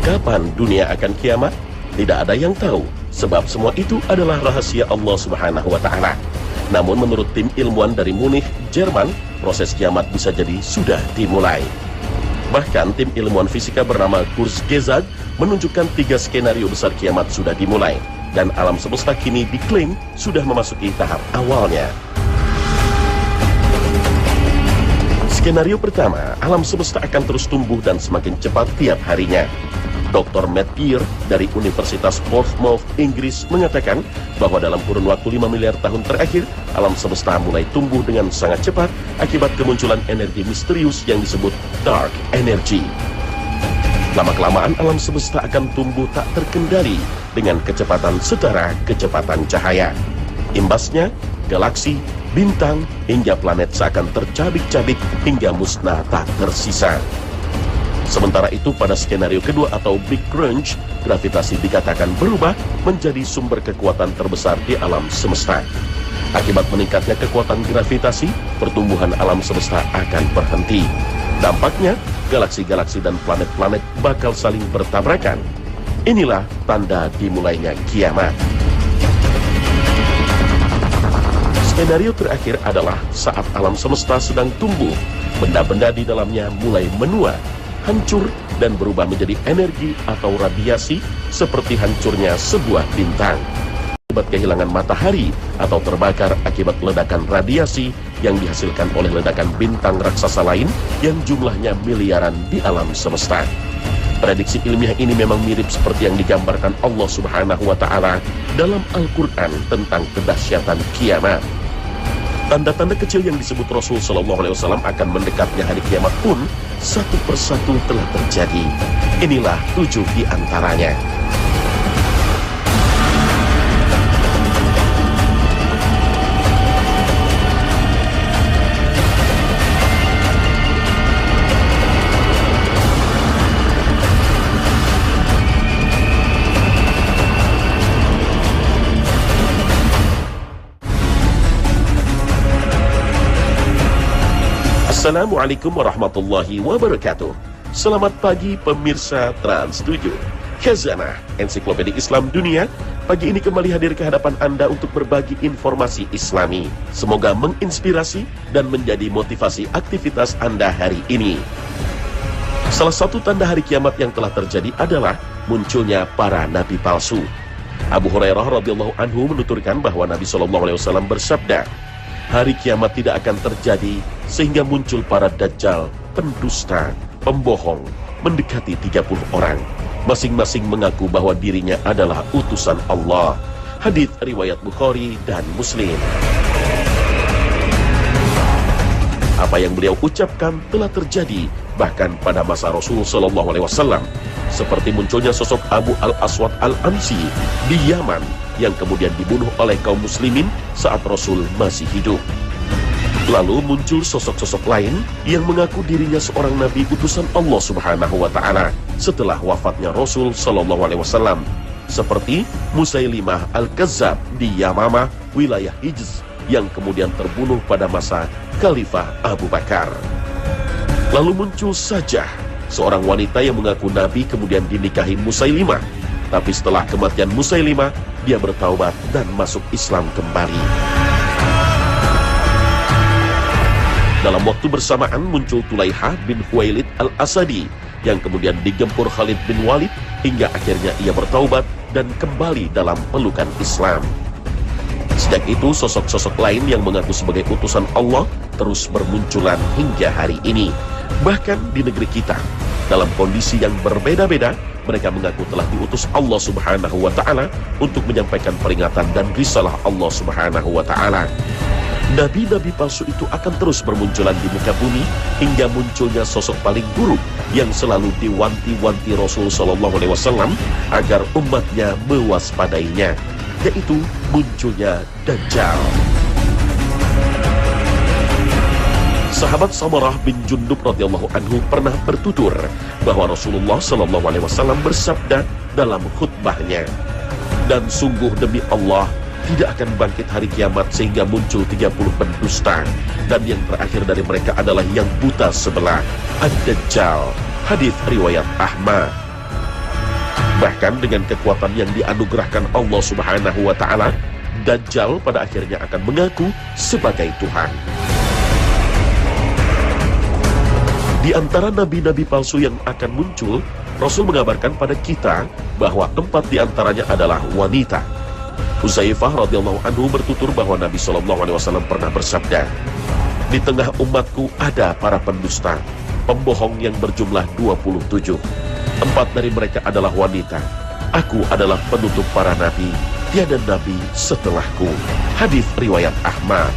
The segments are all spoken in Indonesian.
Kapan dunia akan kiamat? Tidak ada yang tahu, sebab semua itu adalah rahasia Allah Subhanahu wa Ta'ala. Namun menurut tim ilmuwan dari Munich, Jerman, proses kiamat bisa jadi sudah dimulai. Bahkan tim ilmuwan fisika bernama Kurzgesagt menunjukkan 3 skenario besar kiamat sudah dimulai, dan alam semesta kini diklaim sudah memasuki tahap awalnya. Skenario pertama, alam semesta akan terus tumbuh dan semakin cepat tiap harinya. Dr. Matt Peer dari Universitas Portsmouth, Inggris mengatakan bahwa dalam kurun waktu 5 miliar tahun terakhir, alam semesta mulai tumbuh dengan sangat cepat akibat kemunculan energi misterius yang disebut dark energy. Lama-kelamaan alam semesta akan tumbuh tak terkendali dengan kecepatan setara kecepatan cahaya. Imbasnya, galaksi, bintang, hingga planet seakan tercabik-cabik hingga musnah tak tersisa. Sementara itu pada skenario kedua atau Big Crunch, gravitasi dikatakan berubah menjadi sumber kekuatan terbesar di alam semesta. Akibat meningkatnya kekuatan gravitasi, pertumbuhan alam semesta akan berhenti. Dampaknya, galaksi-galaksi dan planet-planet bakal saling bertabrakan. Inilah tanda dimulainya kiamat. Skenario terakhir adalah saat alam semesta sedang tumbuh, benda-benda di dalamnya mulai menua, hancur, dan berubah menjadi energi atau radiasi seperti hancurnya sebuah bintang. Akibat kehilangan matahari atau terbakar akibat ledakan radiasi yang dihasilkan oleh ledakan bintang raksasa lain yang jumlahnya miliaran di alam semesta. Prediksi ilmiah ini memang mirip seperti yang digambarkan Allah Subhanahu wa Ta'ala dalam Al-Quran tentang kedahsyatan kiamat. Tanda-tanda kecil yang disebut Rasul Shallallahu Alaihi Wasallam akan mendekatnya hari kiamat pun satu persatu telah terjadi. Inilah 7 di antaranya. Assalamualaikum warahmatullahi wabarakatuh. Selamat pagi pemirsa Trans 7. Khazanah Ensiklopedia Islam Dunia pagi ini kembali hadir ke hadapan Anda untuk berbagi informasi Islami. Semoga menginspirasi dan menjadi motivasi aktivitas Anda hari ini. Salah satu tanda hari kiamat yang telah terjadi adalah munculnya para nabi palsu. Abu Hurairah radhiyallahu anhu menuturkan bahwa Nabi SAW bersabda, hari kiamat tidak akan terjadi sehingga muncul para dajjal, pendusta, pembohong, mendekati 30 orang. Masing-masing mengaku bahwa dirinya adalah utusan Allah. Hadits riwayat Bukhari dan Muslim. Apa yang beliau ucapkan telah terjadi bahkan pada masa Rasul Shallallahu Alaihi Wasallam, seperti munculnya sosok Abu Al-Aswad Al-Ansi di Yaman yang kemudian dibunuh oleh kaum muslimin saat Rasul masih hidup. Lalu muncul sosok-sosok lain yang mengaku dirinya seorang nabi utusan Allah Subhanahu wa Ta'ala setelah wafatnya Rasul Shallallahu Alaihi Wasallam, seperti Musailimah Al-Kazzab di Yamamah, wilayah Hijz, yang kemudian terbunuh pada masa Khalifah Abu Bakar. Lalu muncul Sajah, seorang wanita yang mengaku nabi kemudian dinikahi Musailimah, tapi setelah kematian Musailimah, dia bertaubat dan masuk Islam kembali. Dalam waktu bersamaan muncul Tulaihah bin Khuwailid Al-Asadi yang kemudian digempur Khalid bin Walid hingga akhirnya ia bertaubat dan kembali dalam pelukan Islam. Sejak itu sosok-sosok lain yang mengaku sebagai utusan Allah terus bermunculan hingga hari ini. Bahkan di negeri kita, dalam kondisi yang berbeda-beda, mereka mengaku telah diutus Allah Subhanahu wa Ta'ala untuk menyampaikan peringatan dan risalah Allah Subhanahu wa Ta'ala. Nabi-nabi palsu itu akan terus bermunculan di muka bumi hingga munculnya sosok paling buruk yang selalu diwanti-wanti Rasul Shallallahu Alaihi Wasallam agar umatnya mewaspadainya, yaitu munculnya Dajjal. Sahabat Samarah bin Jundub radhiyallahu anhu pernah bertutur bahwa Rasulullah Shallallahu Alaihi Wasallam bersabda dalam khutbahnya, dan sungguh demi Allah, tidak akan bangkit hari kiamat sehingga muncul 30 pendusta, dan yang terakhir dari mereka adalah yang buta sebelah, Ad-Dajjal. Hadits riwayat Ahmad. Bahkan dengan kekuatan yang dianugerahkan Allah Subhanahu wa Ta'ala, Dajjal pada akhirnya akan mengaku sebagai Tuhan. Di antara nabi-nabi palsu yang akan muncul, Rasul mengabarkan pada kita bahwa 4 di antaranya adalah wanita. Huzaifah radhiyallahu anhu bertutur bahwa Nabi SAW pernah bersabda, "Di tengah umatku ada para pendusta, pembohong yang berjumlah 27. 4 dari mereka adalah wanita. Aku adalah penutup para nabi, tiada nabi setelahku." Hadis riwayat Ahmad.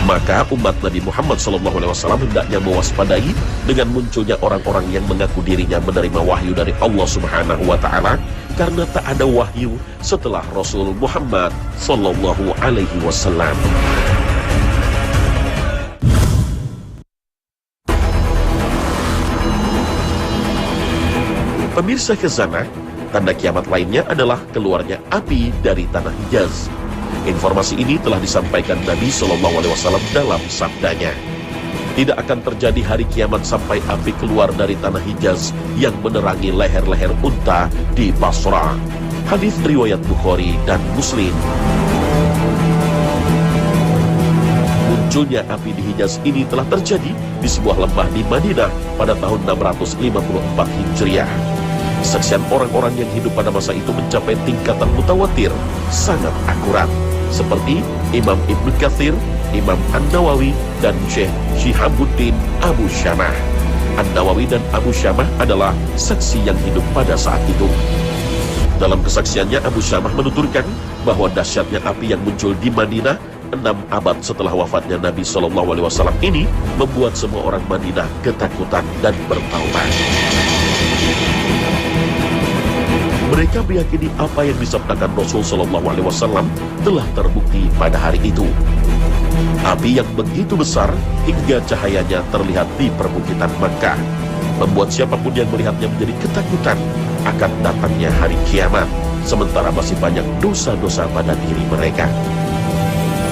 Maka umat Nabi Muhammad SAW hendaknya mewaspadai dengan munculnya orang-orang yang mengaku dirinya menerima wahyu dari Allah Subhanahu wa Ta'ala, karena tak ada wahyu setelah Rasul Muhammad SAW. Pemirsa khazanah, tanda kiamat lainnya adalah keluarnya api dari tanah Hijaz. Informasi ini telah disampaikan Nabi SAW dalam sabdanya, "Tidak akan terjadi hari kiamat sampai api keluar dari tanah Hijaz yang menerangi leher-leher unta di Basra." Hadis riwayat Bukhari dan Muslim. Munculnya api di Hijaz ini telah terjadi di sebuah lembah di Madinah pada tahun 654 Hijriah. Kesaksian orang-orang yang hidup pada masa itu mencapai tingkatan mutawatir, sangat akurat, seperti Imam Ibnu Katsir, Imam An-Nawawi, dan Syekh Syihabuddin Abu Syamah. An-Nawawi dan Abu Syamah adalah saksi yang hidup pada saat itu. Dalam kesaksiannya, Abu Syamah menuturkan bahwa dahsyatnya api yang muncul di Madinah 6 abad setelah wafatnya Nabi SAW ini membuat semua orang Madinah ketakutan dan bertaubat. Mereka meyakini apa yang disabdakan Rasul SAW telah terbukti pada hari itu. Api yang begitu besar hingga cahayanya terlihat di perbukitan Makkah, membuat siapapun yang melihatnya menjadi ketakutan akan datangnya hari kiamat, sementara masih banyak dosa-dosa pada diri mereka.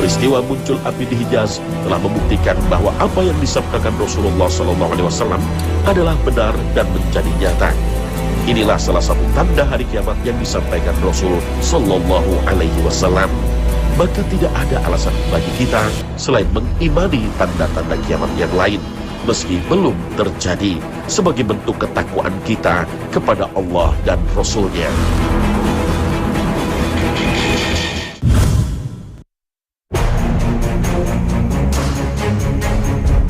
Peristiwa muncul api di Hijaz telah membuktikan bahwa apa yang disabdakan Rasulullah SAW adalah benar dan menjadi nyata. Inilah salah satu tanda hari kiamat yang disampaikan Rasul Sallallahu Alaihi Wasallam. Maka tidak ada alasan bagi kita selain mengimani tanda-tanda kiamat yang lain, meski belum terjadi, sebagai bentuk ketakwaan kita kepada Allah dan Rasul-Nya.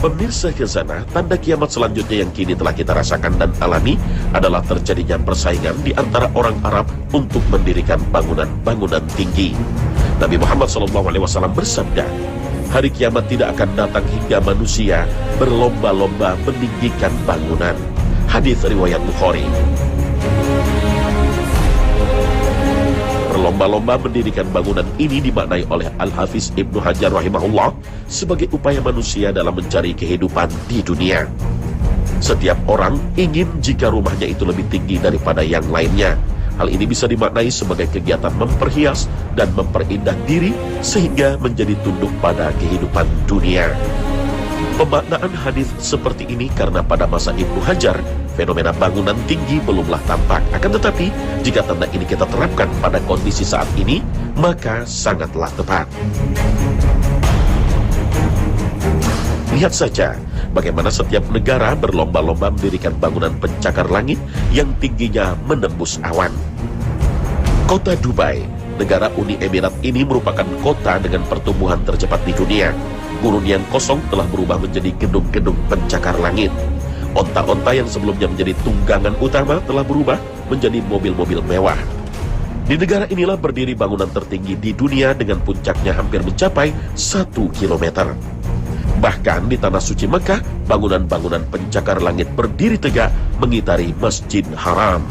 Pemirsa khazanah, tanda kiamat selanjutnya yang kini telah kita rasakan dan alami adalah terjadinya persaingan di antara orang Arab untuk mendirikan bangunan-bangunan tinggi. Nabi Muhammad SAW bersabda, "Hari kiamat tidak akan datang hingga manusia berlomba-lomba meninggikan bangunan." Hadis riwayat Bukhari. Berlomba-lomba mendirikan bangunan ini dimaknai oleh Al-Hafiz Ibnu Hajar rahimahullah sebagai upaya manusia dalam mencari kehidupan di dunia. Setiap orang ingin jika rumahnya itu lebih tinggi daripada yang lainnya. Hal ini bisa dimaknai sebagai kegiatan memperhias dan memperindah diri sehingga menjadi tunduk pada kehidupan dunia. Pemaknaan hadis seperti ini karena pada masa Ibnu Hajar, fenomena bangunan tinggi belumlah tampak. Akan tetapi, jika tanda ini kita terapkan pada kondisi saat ini, maka sangatlah tepat. Lihat saja bagaimana setiap negara berlomba-lomba mendirikan bangunan pencakar langit yang tingginya menembus awan. Kota Dubai, negara Uni Emirat ini merupakan kota dengan pertumbuhan tercepat di dunia. Hunian kosong telah berubah menjadi gedung-gedung pencakar langit. Onta-onta yang sebelumnya menjadi tunggangan utama telah berubah menjadi mobil-mobil mewah. Di negara inilah berdiri bangunan tertinggi di dunia dengan puncaknya hampir mencapai 1 kilometer. Bahkan di tanah suci Mekah, bangunan-bangunan pencakar langit berdiri tegak mengitari Masjid Haram.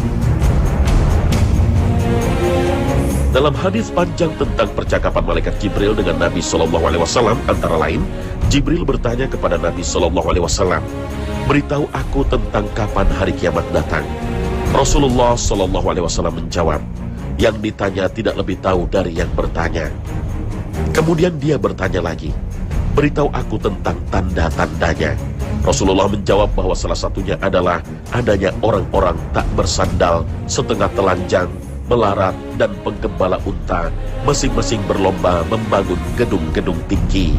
Dalam hadis panjang tentang percakapan malaikat Jibril dengan Nabi SAW, antara lain, Jibril bertanya kepada Nabi SAW, "Beritahu aku tentang kapan hari kiamat datang." Rasulullah SAW menjawab, "Yang ditanya tidak lebih tahu dari yang bertanya." Kemudian dia bertanya lagi, "Beritahu aku tentang tanda-tandanya." Rasulullah menjawab bahwa salah satunya adalah adanya orang-orang tak bersandal, setengah telanjang, melarat, dan penggembala unta, masing-masing berlomba membangun gedung-gedung tinggi.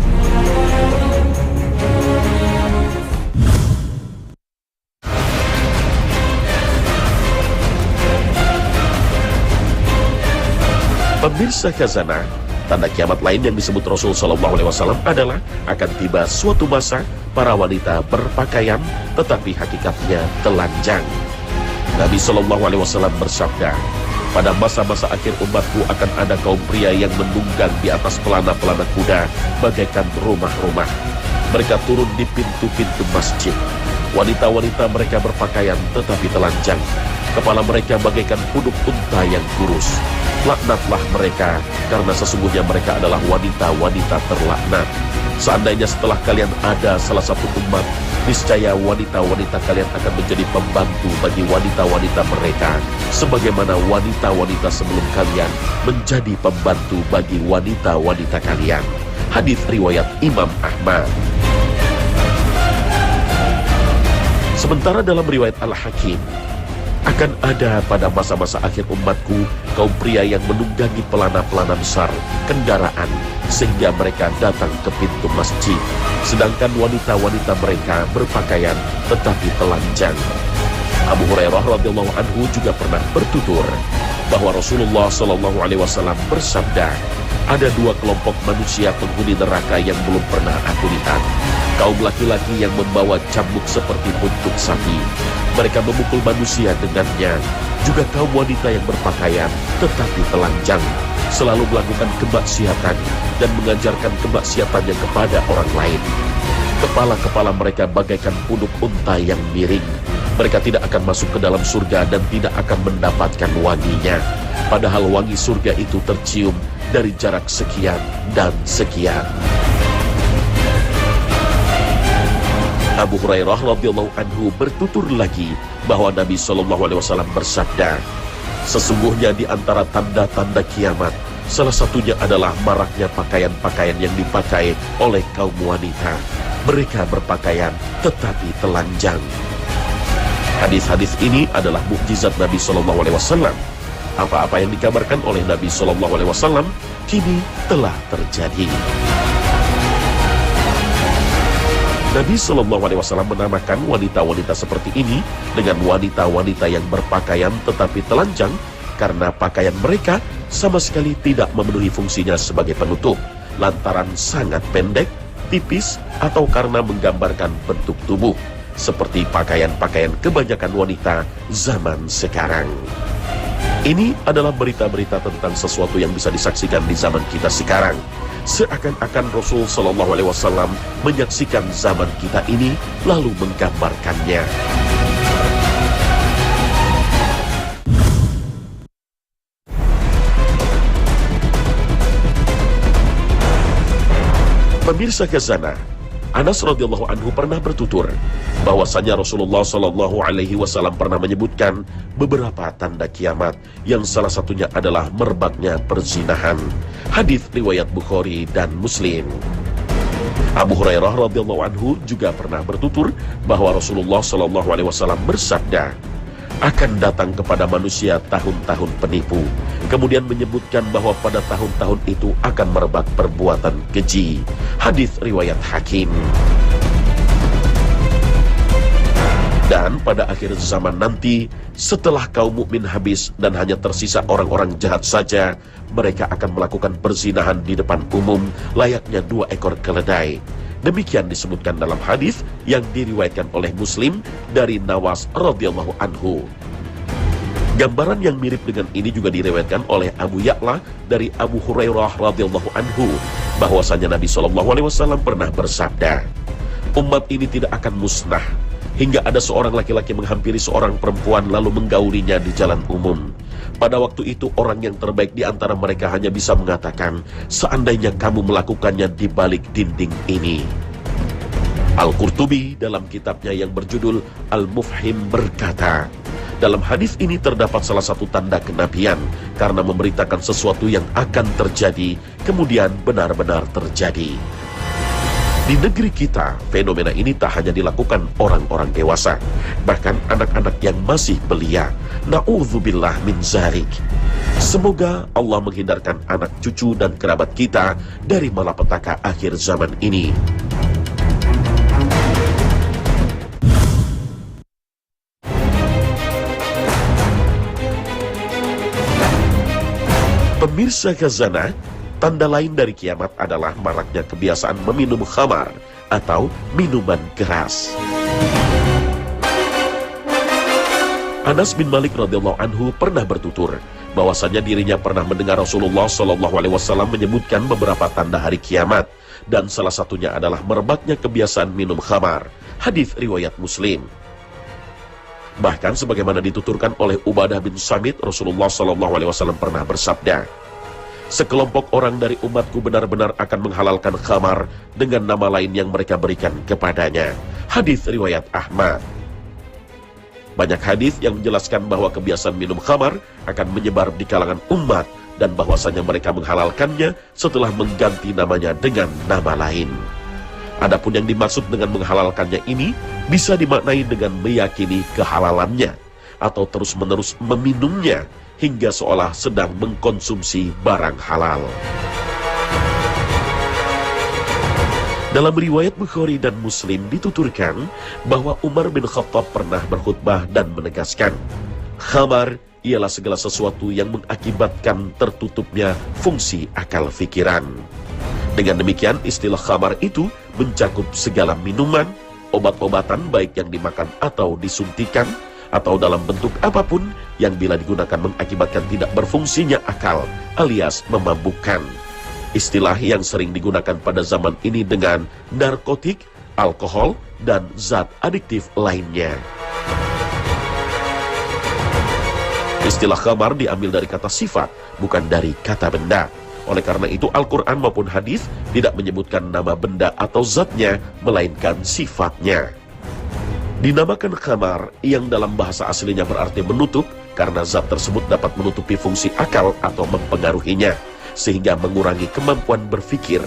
Pemirsa Khazanah, tanda kiamat lain yang disebut Rasul SAW adalah akan tiba suatu masa para wanita berpakaian tetapi hakikatnya telanjang. Nabi SAW bersabda, pada masa-masa akhir umatku akan ada kaum pria yang menunggang di atas pelana-pelana kuda bagaikan rumah-rumah. Mereka turun di pintu-pintu masjid. Wanita-wanita mereka berpakaian tetapi telanjang. Kepala mereka bagaikan punduk unta yang kurus. Laknatlah mereka, karena sesungguhnya mereka adalah wanita-wanita terlaknat. Seandainya setelah kalian ada salah satu umat, niscaya wanita-wanita kalian akan menjadi pembantu bagi wanita-wanita mereka, sebagaimana wanita-wanita sebelum kalian menjadi pembantu bagi wanita-wanita kalian. Hadis riwayat Imam Ahmad. Sementara dalam riwayat Al-Hakim, akan ada pada masa-masa akhir umatku kaum pria yang menunggangi pelana-pelana besar kendaraan sehingga mereka datang ke pintu masjid, sedangkan wanita-wanita mereka berpakaian tetapi telanjang. Abu Hurairah radhiyallahu anhu juga pernah bertutur bahwa Rasulullah SAW bersabda, ada dua kelompok manusia penghuni neraka yang belum pernah aku lihat. Kaum laki-laki yang membawa cambuk seperti puntuk sapi, mereka memukul manusia dengannya. Juga kaum wanita yang berpakaian tetapi telanjang, selalu melakukan kemaksiatan dan mengajarkan kemaksiatannya kepada orang lain. Kepala-kepala mereka bagaikan punduk unta yang miring. Mereka tidak akan masuk ke dalam surga dan tidak akan mendapatkan wanginya, padahal wangi surga itu tercium dari jarak sekian dan sekian. Abu Hurairah radhiyallahu anhu bertutur lagi bahwa Nabi SAW bersabda, sesungguhnya di antara tanda-tanda kiamat, salah satunya adalah maraknya pakaian-pakaian yang dipakai oleh kaum wanita. Mereka berpakaian tetapi telanjang. Hadis-hadis ini adalah mukjizat Nabi SAW. Apa-apa yang dikabarkan oleh Nabi SAW kini telah terjadi. Nabi SAW menamakan wanita-wanita seperti ini dengan wanita-wanita yang berpakaian tetapi telanjang karena pakaian mereka sama sekali tidak memenuhi fungsinya sebagai penutup, lantaran sangat pendek, tipis, atau karena menggambarkan bentuk tubuh, seperti pakaian-pakaian kebanyakan wanita zaman sekarang. Ini adalah berita-berita tentang sesuatu yang bisa disaksikan di zaman kita sekarang. Seakan-akan Rasul SAW menyaksikan zaman kita ini lalu menggambarkannya. Pemirsa Khazanah, Anas radhiyallahu anhu pernah bertutur bahwasanya Rasulullah SAW pernah menyebutkan beberapa tanda kiamat yang salah satunya adalah merebaknya perzinahan. Hadis riwayat Bukhari dan Muslim. Abu Hurairah radhiyallahu anhu juga pernah bertutur bahwa Rasulullah SAW bersabda, akan datang kepada manusia tahun-tahun penipu. Kemudian menyebutkan bahwa pada tahun-tahun itu akan merebak perbuatan keji. Hadis riwayat Hakim. Dan pada akhir zaman nanti, setelah kaum mukmin habis dan hanya tersisa orang-orang jahat saja, mereka akan melakukan perzinahan di depan umum layaknya dua ekor keledai. Demikian disebutkan dalam hadis yang diriwayatkan oleh Muslim dari Nawas radhiyallahu anhu. Gambaran yang mirip dengan ini juga diriwayatkan oleh Abu Ya'la dari Abu Hurairah radhiyallahu anhu bahwasanya Nabi SAW pernah bersabda, umat ini tidak akan musnah hingga ada seorang laki-laki menghampiri seorang perempuan lalu menggaulinya di jalan umum. Pada waktu itu orang yang terbaik di antara mereka hanya bisa mengatakan, seandainya kamu melakukannya di balik dinding ini. Al-Qurtubi dalam kitabnya yang berjudul Al-Mufhim berkata, dalam hadis ini terdapat salah satu tanda kenabian karena memberitakan sesuatu yang akan terjadi kemudian benar-benar terjadi. Di negeri kita, fenomena ini tak hanya dilakukan orang-orang dewasa, bahkan anak-anak yang masih belia. Na'udzubillah min zalik. Semoga Allah menghindarkan anak cucu dan kerabat kita dari malapetaka akhir zaman ini. Pemirsa Khazanah, tanda lain dari kiamat adalah maraknya kebiasaan meminum khamar atau minuman keras. Anas bin Malik radhiyallahu anhu pernah bertutur bahwasanya dirinya pernah mendengar Rasulullah SAW menyebutkan beberapa tanda hari kiamat, dan salah satunya adalah merebaknya kebiasaan minum khamar. Hadis riwayat Muslim. Bahkan sebagaimana dituturkan oleh Ubadah bin Samit, Rasulullah SAW pernah bersabda, sekelompok orang dari umatku benar-benar akan menghalalkan khamar dengan nama lain yang mereka berikan kepadanya. Hadis riwayat Ahmad. Banyak hadis yang menjelaskan bahwa kebiasaan minum khamar akan menyebar di kalangan umat dan bahwasanya mereka menghalalkannya setelah mengganti namanya dengan nama lain. Adapun yang dimaksud dengan menghalalkannya ini bisa dimaknai dengan meyakini kehalalannya atau terus-menerus meminumnya hingga seolah sedang mengkonsumsi barang halal. Dalam riwayat Bukhari dan Muslim dituturkan bahwa Umar bin Khattab pernah berkhutbah dan menegaskan, khamar ialah segala sesuatu yang mengakibatkan tertutupnya fungsi akal fikiran. Dengan demikian, istilah khamar itu mencakup segala minuman, obat-obatan baik yang dimakan atau disuntikan, atau dalam bentuk apapun yang bila digunakan mengakibatkan tidak berfungsinya akal alias memabukkan. Istilah yang sering digunakan pada zaman ini dengan narkotik, alkohol, dan zat adiktif lainnya. Istilah khamar diambil dari kata sifat, bukan dari kata benda. Oleh karena itu Al-Quran maupun hadis tidak menyebutkan nama benda atau zatnya, melainkan sifatnya. Dinamakan khamar yang dalam bahasa aslinya berarti menutup, karena zat tersebut dapat menutupi fungsi akal atau mempengaruhinya, sehingga mengurangi kemampuan berpikir.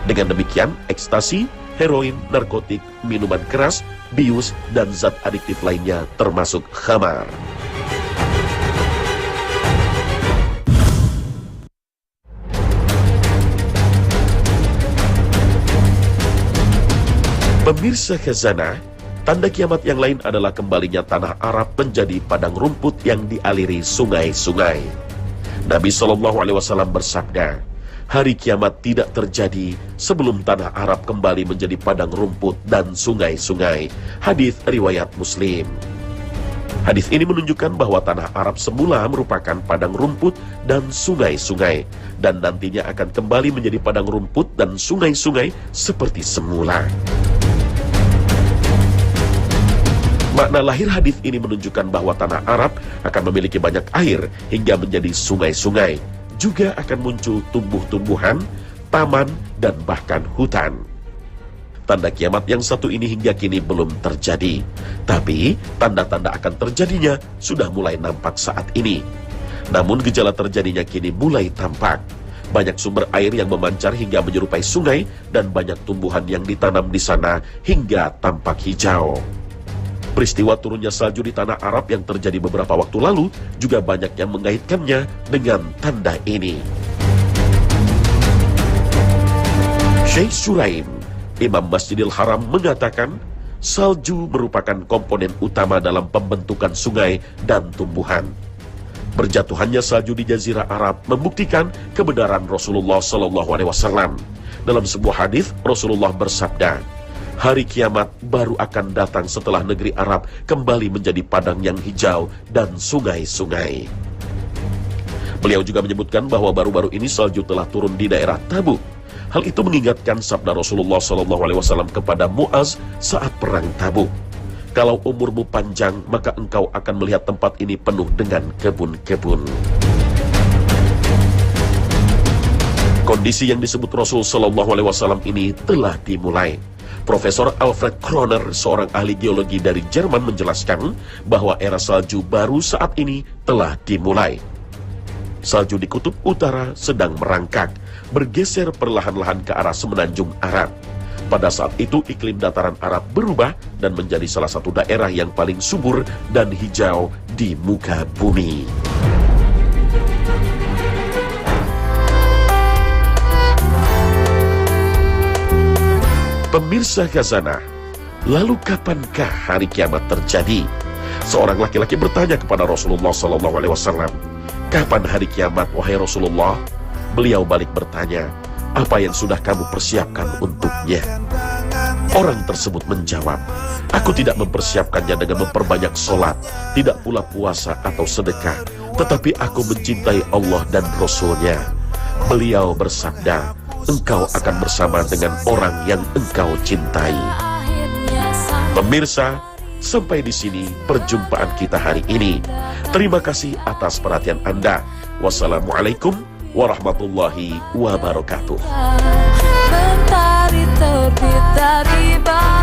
Dengan demikian, ekstasi, heroin, narkotik, minuman keras, bius, dan zat adiktif lainnya termasuk khamar. Pemirsa Khazanah, tanda kiamat yang lain adalah kembalinya tanah Arab menjadi padang rumput yang dialiri sungai-sungai. Nabi SAW bersabda, hari kiamat tidak terjadi sebelum tanah Arab kembali menjadi padang rumput dan sungai-sungai. Hadis riwayat Muslim. Hadis ini menunjukkan bahwa tanah Arab semula merupakan padang rumput dan sungai-sungai, dan nantinya akan kembali menjadi padang rumput dan sungai-sungai seperti semula. Makna lahir hadis ini menunjukkan bahwa tanah Arab akan memiliki banyak air hingga menjadi sungai-sungai. Juga akan muncul tumbuh-tumbuhan, taman, dan bahkan hutan. Tanda kiamat yang satu ini hingga kini belum terjadi. Tapi, tanda-tanda akan terjadinya sudah mulai nampak saat ini. Namun gejala terjadinya kini mulai tampak. Banyak sumber air yang memancar hingga menyerupai sungai, dan banyak tumbuhan yang ditanam di sana hingga tampak hijau. Peristiwa turunnya salju di tanah Arab yang terjadi beberapa waktu lalu juga banyak yang mengaitkannya dengan tanda ini. Syekh Suraim, Imam Masjidil Haram, mengatakan salju merupakan komponen utama dalam pembentukan sungai dan tumbuhan. Berjatuhannya salju di Jazirah Arab membuktikan kebenaran Rasulullah SAW. Dalam sebuah hadis Rasulullah bersabda, hari kiamat baru akan datang setelah negeri Arab kembali menjadi padang yang hijau dan sungai-sungai. Beliau juga menyebutkan bahwa baru-baru ini salju telah turun di daerah Tabuk. Hal itu mengingatkan sabda Rasulullah SAW kepada Muaz saat perang Tabuk. Kalau umurmu panjang, maka engkau akan melihat tempat ini penuh dengan kebun-kebun. Kondisi yang disebut Rasul SAW ini telah dimulai. Profesor Alfred Kroner, seorang ahli geologi dari Jerman, menjelaskan bahwa era salju baru saat ini telah dimulai. Salju di kutub utara sedang merangkak, bergeser perlahan-lahan ke arah semenanjung Arab. Pada saat itu iklim dataran Arab berubah dan menjadi salah satu daerah yang paling subur dan hijau di muka bumi. Pemirsa Khazanah, lalu kapankah hari kiamat terjadi? Seorang laki-laki bertanya kepada Rasulullah SAW, "Kapan hari kiamat, wahai Rasulullah?" Beliau balik bertanya, "Apa yang sudah kamu persiapkan untuknya?" Orang tersebut menjawab, "Aku tidak mempersiapkannya dengan memperbanyak sholat, tidak pula puasa atau sedekah, tetapi aku mencintai Allah dan Rasul-Nya." Beliau bersabda, "Engkau akan bersama dengan orang yang engkau cintai." Pemirsa, sampai di sini perjumpaan kita hari ini. Terima kasih atas perhatian Anda. Wassalamualaikum warahmatullahi wabarakatuh. Mentari terbit dari barat.